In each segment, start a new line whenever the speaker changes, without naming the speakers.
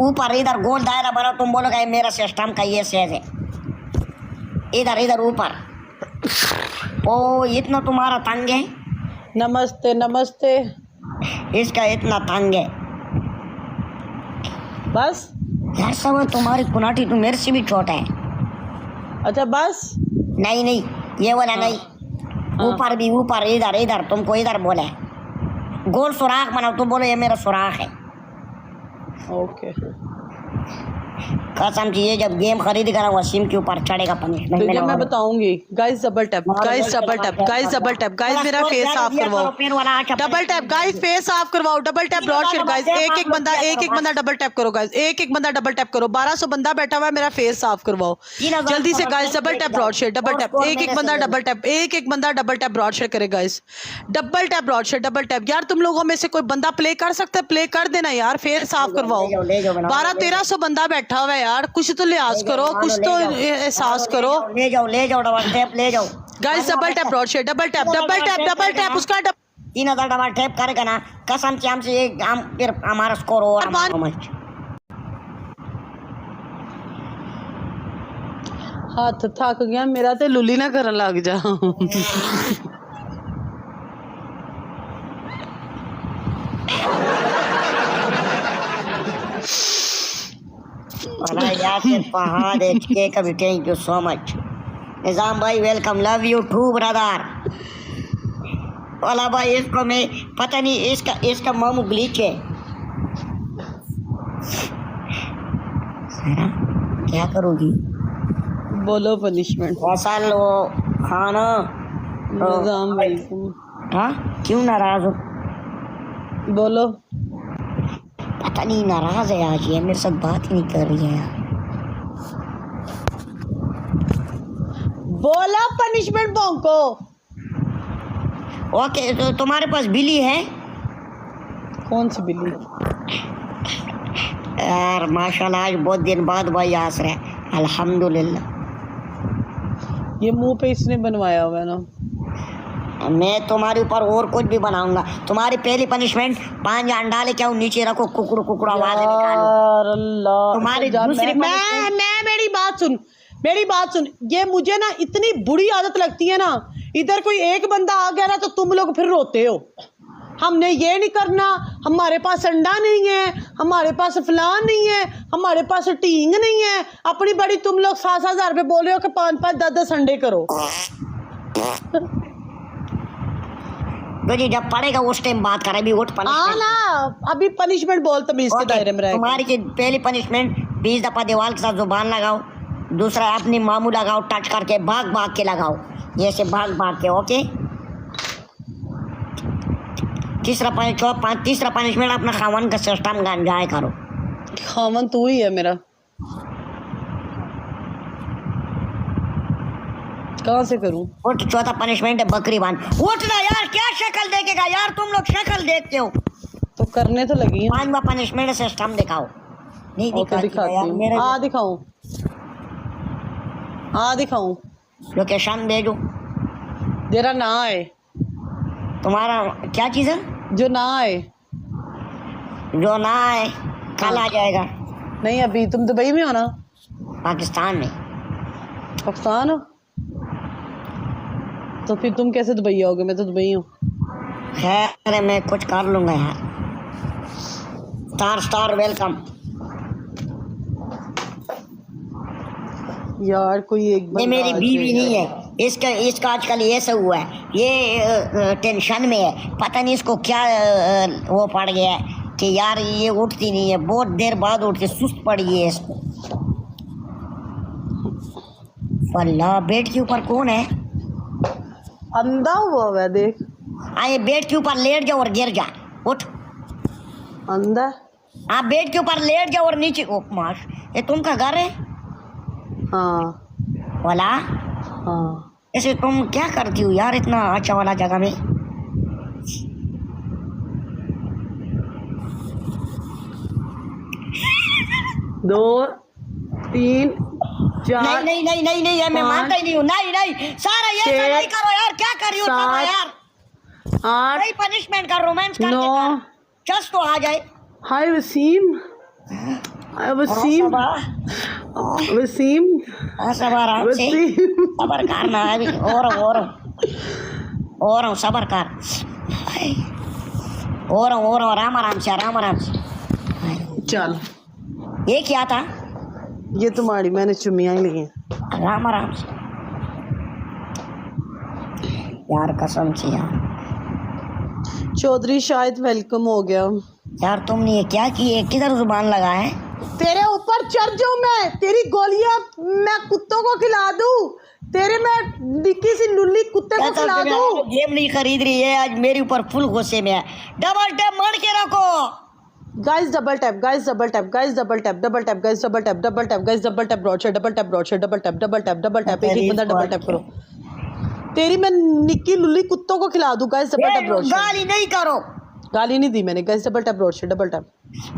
ऊपर इधर गोल दायरा बना, तुम बोलोगे मेरा सिस्टम का ये सेज है। इधर इधर ऊपर। ओ इतना तुम्हारा तंग है।
नमस्ते नमस्ते।
इसका इतना तंग है
बस
यार। सब तुम्हारी कुनाटी तो मेरे से भी छोटा है।
अच्छा बस।
नहीं नहीं ये वाला नहीं, ऊपर भी ऊपर, इधर इधर, तुमको इधर बोले गोल सुराख बनाओ, तुम बोलो ये मेरा सुराख है।
ओके
कसम की ये जब गेम खरीद कर वसीम के ऊपर चढ़ेगा पनिशमेंट
तुझे मैं बताऊंगी। Guys double tap, guys double tap, guys double tap, guys मेरा फेस साफ करवाओ। डबल टैप गाइस, फेस साफ करवाओ। Double tap broad share guys, एक एक बंदा डबल टैप करो गाइस, एक एक बंदा डबल टैप करो। 1200 बंदा बैठा हुआ है, मेरा फेस साफ करवाओ जल्दी से guys. Double tap broad share, double tap, एक एक बंदा डबल टैप, एक एक बंदा डबल टैप ब्रॉड शेयर करे guys. Double tap broad share, double tap. यार तुम लोगों में से कोई बंदा प्ले कर सकता है? प्ले कर देना यार, फेस साफ करवाओ। 1200-1300 बंदा बैठा हुआ है यार, कुछ तो लिहाज करो, कुछ तो एहसास करो।
ले जाओ डबल टैप ले जाओ
guys. Double tap broad share, double tap, double tap, double tap. उसका
3000 डबल टैप करेगा ना, कसम से हमसे एक हम फिर हमारा स्कोर और
हाथ थक गया मेरा, ते लुली ना करन लग जा।
फहाद HK का भी thank you so much. Nizam भाई welcome, love you too brother. वाला भाई इसको मैं पता नहीं, इसका मामू ग्लिच है। क्या करोगी?
बोलो पनिशमेंट।
ऐसा लो खाना।
निजाम भाई
हाँ क्यों नाराज हो?
बोलो।
पता नहीं नाराज है आज, ये मेरे साथ बात ही नहीं कर रही है यार।
बोला पनिशमेंट बोंको।
ओके तो तुम्हारे पास बिल्ली है?
कौन सी बिल्ली?
यार माशाल्लाह आज बहुत दिन बाद भाई आस रहे, अल्हम्दुलिल्लाह।
ये मुंह पे इसने बनवाया हुआ है ना।
मैं तुम्हारे ऊपर और कुछ भी बनाऊंगा। तुम्हारी पहली पनिशमेंट 5 अंडा लेके आओ, नीचे रखो, कुकड़ू कुकड़ू आवाज निकालो।
अल्लाह
तुम्हारी दूसरी
मैं मेरी बात सुन। ये मुझे ना इतनी बुरी आदत लगती है ना, इधर कोई एक बंदा आ गया ना तो तुम लोग फिर रोते हो। हमने ये नहीं करना, हमारे पास अंडा नहीं है, हमारे पास फलान नहीं है, हमारे पास टींग नहीं है। अपनी बड़ी तुम लोग 7,000 रुपये बोल रहे हो कि 5-5, 10-10 अंडे करो।
जी जब पड़ेगा उस टाइम बात करें। अभी उठ
ना अभी पनिशमेंट बोल, तमीज के दायरे में रहे।
तुम्हारी की पहली पनिशमेंट 20 दफा दीवार के साथ जुबान लगाओ। दूसरा अपनी मामू लगाओ, टच करके भाग भाग के लगाओ, ये से भाग भाग के। ओके तीसरा पनिशमेंट अपना खावन का सिस्टम गाय करो।
खावन तू ही है मेरा। कहाँ से करूं?
उठ, चौथा पनिशमेंट है बकरी बांध। उठना यार, क्या शक्ल देखेगा यार, तुम लोग शक्ल देखते हो
तो करने तो लगी।
5वां पनिशमेंट सिस्टम दिखाओ। नहीं दिखाती यार मेरे।
दिखाऊं? दिखाऊं?
लोकेशन भेजो।
तेरा ना है।
तुम्हारा क्या चीज है?
जो ना है।
जो ना है कल आ जाएगा।
नहीं अभी तुम दुबई में हो ना?
पाकिस्तान में।
पाकिस्तान हो तो फिर तुम कैसे दुबई आओगे? मैं तो दुबई हूँ।
खैर मैं कुछ कर लूंगा यार। स्टार वेलकम
यार। कोई एक
ये मेरी बीवी नहीं है, इसका आजकल ये सब हुआ है, ये टेंशन में है। पता नहीं इसको क्या वो पड़ गया है कि यार ये उठती नहीं है, बहुत देर बाद उठती, सुस्त पड़ गई है इसको। अल्लाह बेड के ऊपर कौन है?
अंधा हुआ है देख।
ये बेड के ऊपर लेट जाओ और गिर जा। उठ।
अंधा?
हाँ बेड के ऊपर लेट जाओ और नीचे। ओ माश, ये तुम का घर है?
हाँ
वाला।
हाँ।
ऐसे तुम क्या करती हो यार इतना अच्छा वाला जगह में?
दो तीन चार।
नहीं नहीं नहीं नहीं मैं मानता ही नहीं हूँ। नहीं सारा ये सब नहीं करो यार, क्या कर रही हो तुम यार?
8
नहीं पनिशमेंट कर, रोमांस कर।
9
जस्ट तो आ जाए।
हाय वसीम, वसीम वसीम
सब आराम से सबर करना अभी और सबर कर और आराम से
चल।
ये क्या था?
ये तुम्हारी, मैंने चुम्मियाँ ही ली हैं।
आराम से यार, कसम से यार।
चौधरी शायद वेलकम हो गया
यार तुमने ये क्या किए? किधर जुबान लगा है?
तेरे ऊपर चढ़ जाऊं मैं, तेरी गोलियां मैं कुत्तों को खिला दूं, तेरे मैं निक्की सी लुल्ली कुत्ते को खिला दूं।
गेम नहीं खरीद रही है आज, मेरे ऊपर फुल गुस्से में है। डबल टैप मार के रखो
guys, double tap guys, double tap guys, double tap double tap guys, double tap guys, double tap broadshot, double tap broadshot, double tap एक बंदा डबल टैप करो। तेरी मैं निक्की लुल्ली कुत्तों को खिला दूं गाइस, डबल टैप ब्रॉडशॉट।
गाली नहीं करो।
गाली नहीं दी मैंने guys, double tap broadshot, double tap.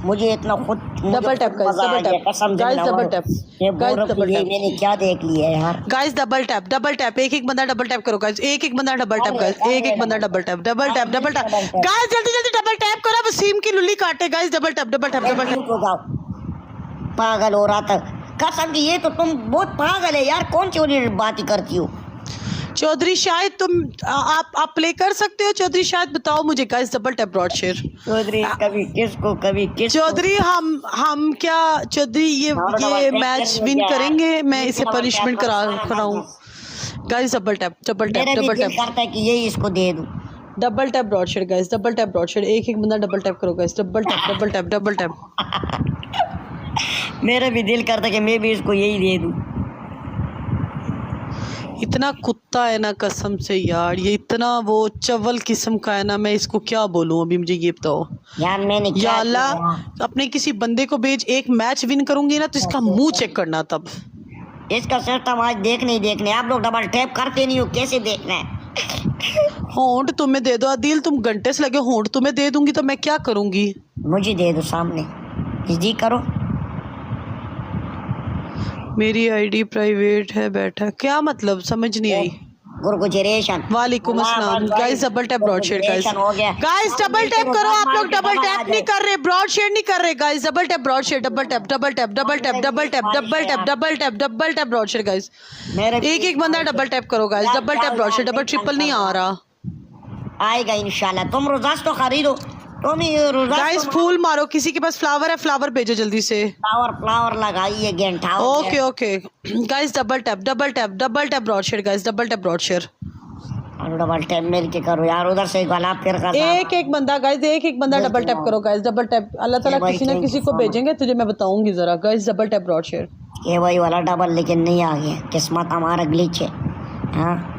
मुझे इतना खुद
double tap guys, double tap guys, double tap guys, double tap.
मैंने क्या देख लिया यार
गाइस, डबल टैप एक बंदा डबल टैप करो गाइस, एक बंदा डबल टैप गाइस, एक बंदा डबल टैप गाइस, जल्दी डबल टैप करो। वसीम की लुल्ली काटे गाइस, डबल टैप।
पागल हो रहा था कसम की। ये तो तुम बहुत पागल है यार, कौन सी बात करती हो?
चौधरी शायद तुम आप प्ले कर सकते हो? चौधरी शायद बताओ मुझे guys, double tap broad share.
Chaudhary कभी किसको कभी किस
चौधरी हम क्या चौधरी ये मैच विन करेंगे? मैं इसे पनिशमेंट कराऊं गाइस। डबल टैप
करता है कि यही इसको दे दूं।
Double tap broad share guys, double tap broad share एक बंदा डबल टैप करो गाइस, डबल टैप।
मेरा भी दिल करता है कि मैं भी इसको यही दे दूं।
इतना कुत्ता है ना कसम से यार, ये इतना वो चवल किस्म का है ना, मैं इसको क्या बोलूं? अभी मुझे ये बताओ
यार, मैंने
या अल्लाह अपने किसी बंदे को भेज, एक मैच विन करूंगी ना तो इसका मुंह चेक करना। तब
इसका सिस्टम आज देखने आप लोग डबल टैप करते नहीं हो, कैसे देखना है?
होंठ तुम्हें दे दो अदील, तुम घंटे से लगे, होंठ तुम्हें दे दूंगी तो मैं क्या करूंगी?
मुझे दे दो सामने, जी करो।
मेरी आईडी प्राइवेट है बैठा, क्या मतलब? समझ नहीं आई। वालेकुम अस्सलाम guys, double tap broad share guys, double tap करो। आप लोग डबल टैप नहीं कर रहे, ब्रॉड शेयर नहीं कर रहे guys. Double tap broad share, double tap broad share guys. एक बंदा डबल टैप करो guys, double tap broad share, double triple नहीं आ रहा।
आएगा इंशाल्लाह। तुम रोजास तो खरीदो, तुम
गाइस फूल मारो, किसी के पास फ्लावर है फ्लावर भेजो जल्दी से।
फ्लावर लगाइए गेंठा।
Okay guys, double tap broad share guys, double tap broad share,
double tap मिल के करो यार। उधर से गला फिर का
एक बंदा गाइस, एक बंदा डबल टैप करो गाइस, डबल टैप। अल्लाह ताला किसी ना किसी को भेजेंगे, तुझे मैं बताऊंगी जरा guys. Double tap broad share,
ये वही वाला डबल, लेकिन नहीं आ गया, किस्मत हमारा ग्लिच है। हाँ